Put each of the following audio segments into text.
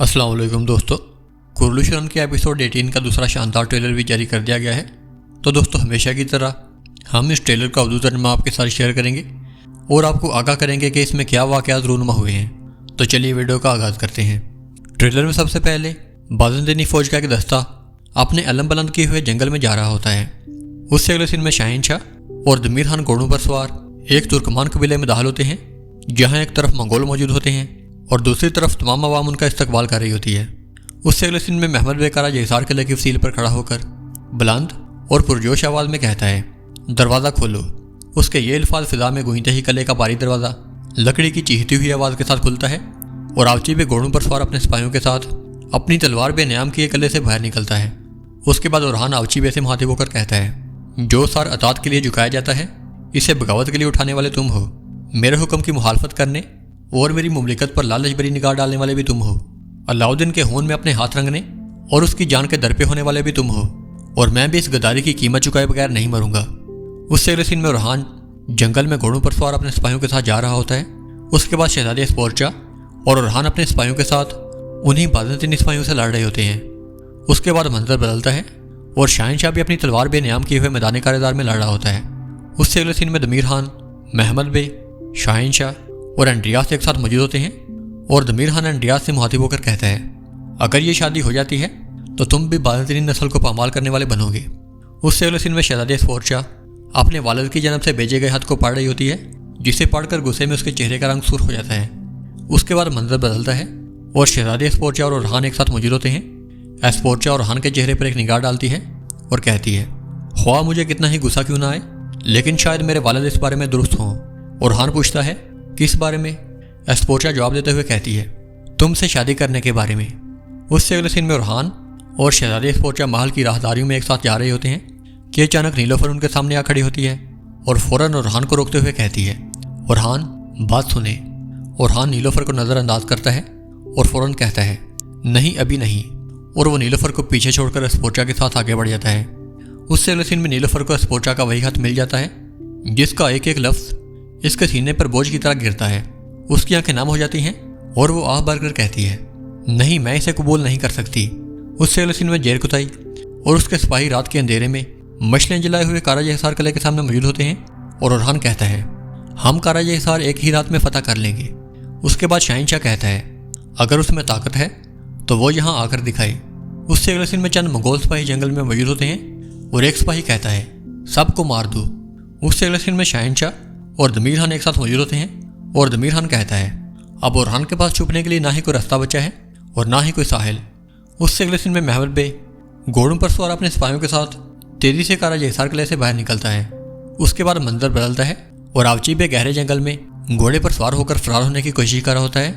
अस्सलाम वालेकुम दोस्तों, कुरलुशरन के एपिसोड 18 का दूसरा शानदार ट्रेलर भी जारी कर दिया गया है। तो दोस्तों, हमेशा की तरह हम इस ट्रेलर का उर्दू तर्जुमा आपके साथ शेयर करेंगे और आपको आगाह करेंगे कि इसमें क्या वाक़यात रूनुमा हुए हैं। तो चलिए वीडियो का आगाज़ करते हैं। ट्रेलर में सबसे पहले बाज़ंतीनी फ़ौज का एक दस्ता अपने अलम बुलंद किए हुए जंगल में जा रहा होता है। उससे अगले सीन में शाहीन शाह और दमीर खान घोड़ों पर सवार एक तुर्कमान कबीले में दाखिल होते हैं, जहाँ एक तरफ मंगोल मौजूद होते हैं और दूसरी तरफ तमाम अवाम उनका इस्तकबाल कर रही होती है। उससे अगले सीन में महमद बे कारा हिसार किले की फसील पर खड़ा होकर बुलंद और पुरजोश आवाज़ में कहता है, दरवाज़ा खोलो। उसके ये अल्फाज फिजा में गूंजते ही किले का बारी दरवाज़ा लकड़ी की चीखती हुई आवाज़ के साथ खुलता है और आवची पे घोड़ों पर सवार अपने सिपाहियों के साथ अपनी तलवार बेनियाम किए किले से बाहर निकलता है। उसके बाद ओरहान आवची बे से मुखातिब होकर कहता है, जो सर अतात के लिए झुकाया जाता है, इसे बगावत के लिए उठाने वाले तुम हो। मेरे हुक्म की मुखालफत करने और मेरी मुमलिकत पर लालच भरी निगाह डालने वाले भी तुम हो। अलाउद्दीन के खून में अपने हाथ रंगने और उसकी जान के दर पे होने वाले भी तुम हो, और मैं भी इस गद्दारी की कीमत चुकाए बगैर नहीं मरूंगा। उससे अगले सीन में ओरहान जंगल में घोड़ों पर सवार अपने सिपाहियों के साथ जा रहा होता है। उसके बाद शहजादी स्पोर्चा और ओरहान अपने सिपाहियों के साथ उन्हीं बाज़ंतीनी सिपाहियों से लड़ रहे होते हैं। उसके बाद मंजर बदलता है और शाहीन शाह भी अपनी तलवार बेनियाम किए हुए मैदान कारेदार में लड़ रहा होता है। उससे अगले सीन में दमीर खान, महमद बे, शाहीन शाह और एंड्रियास एक साथ मौजूद होते हैं और दमीर खान एंड्रियास से मुखातिब होकर कहता है, अगर ये शादी हो जाती है तो तुम भी बाज़ंतीनी नस्ल को पामाल करने वाले बनोगे। उससे अगले सीन में शहजादी स्पोर्चा अपने वालिद की जन्म से भेजे गए खत को पढ़ रही होती है, जिसे पढ़कर गुस्से में उसके चेहरे का रंग सुर्ख हो जाता है। उसके बाद मंजर बदलता है और शहजादी स्पोर्चा और ओरहान एक साथ मौजूद होते हैं। स्पोर्चा और ओरहान के चेहरे पर एक निगाह डालती है और कहती है, ख्वाह मुझे कितना ही गुस्सा क्यों ना आए, लेकिन शायद मेरे वालिद इस बारे में दुरुस्त हों। ओरहान पूछता है, किस बारे में? स्पोर्चा जवाब देते हुए कहती है, तुमसे शादी करने के बारे में। उससे अगले सीन में ओरहान और शहजादी स्पोर्चा महल की राहदारियों में एक साथ जा रहे होते हैं कि अचानक नीलोफर उनके सामने आ खड़ी होती है और फौरन ओरहान को रोकते हुए कहती है, ओरहान बात सुने। ओरहान नीलोफर को नज़रअंदाज करता है और फौरन कहता है, नहीं अभी नहीं, और वो नीलोफर को पीछे छोड़कर स्पोर्चा के साथ आगे बढ़ जाता है। उससे अगले सीन में नीलोफर को स्पोर्चा का वही खत मिल जाता है जिसका एक एक लफ्ज़ इसके सीने पर बोझ की तरह गिरता है। उसकी आंखें नम हो जाती हैं और वो आह भरकर कहती है, नहीं, मैं इसे कबूल नहीं कर सकती। उससे अगले सीन में जेर कुताई और उसके सिपाही रात के अंधेरे में मशलें जलाए हुए काराज हिसार किले के सामने मौजूद होते हैं और ओरहान कहता है, हम काराज हिसार एक ही रात में फतह कर लेंगे। उसके बाद शाहीन शाह कहता है, अगर उसमें ताकत है तो वो यहाँ आकर दिखाए। उससे अगले सीन में चंद मंगोल सिपाही जंगल में मौजूद होते हैं और एक सिपाही कहता है, सबको मार दो। उससे अगले सीन में शाहीन शाह और दमीर खान एक साथ मौजूद होते हैं और दमीर खान कहता है, अब ओरहान के पास छुपने के लिए ना ही कोई रास्ता बचा है और ना ही कोई साहिल। उससे अगले सीन में महमद बे घोड़ों पर सवार अपने सिपाहियों के साथ तेजी से काराज हिसार किले से बाहर निकलता है। उसके बाद मंजर बदलता है और आवची बे गहरे जंगल में घोड़े पर सवार होकर फरार होने की कोशिश कर रहा होता है।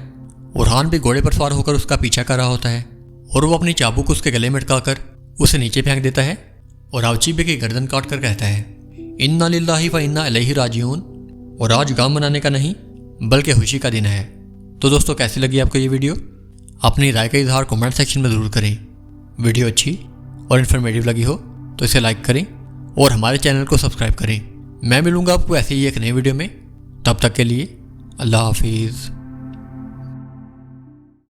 ओरहान भी घोड़े पर सवार होकर उसका पीछा कर रहा होता है और वो अपनी चाबुक उसके गले में अटकाकर उसे नीचे फेंक देता है और आवची बे की गर्दन काट कर कहता है, इन्ना लिल्लाहि व इन्ना इलैहि राजिऊन। और आज गम मनाने का नहीं बल्कि खुशी का दिन है। तो दोस्तों, कैसी लगी आपको ये वीडियो? अपनी राय का इजहार कमेंट सेक्शन में ज़रूर करें। वीडियो अच्छी और इन्फॉर्मेटिव लगी हो तो इसे लाइक करें और हमारे चैनल को सब्सक्राइब करें। मैं मिलूँगा आपको ऐसे ही एक नई वीडियो में। तब तक के लिए अल्लाह हाफिज़।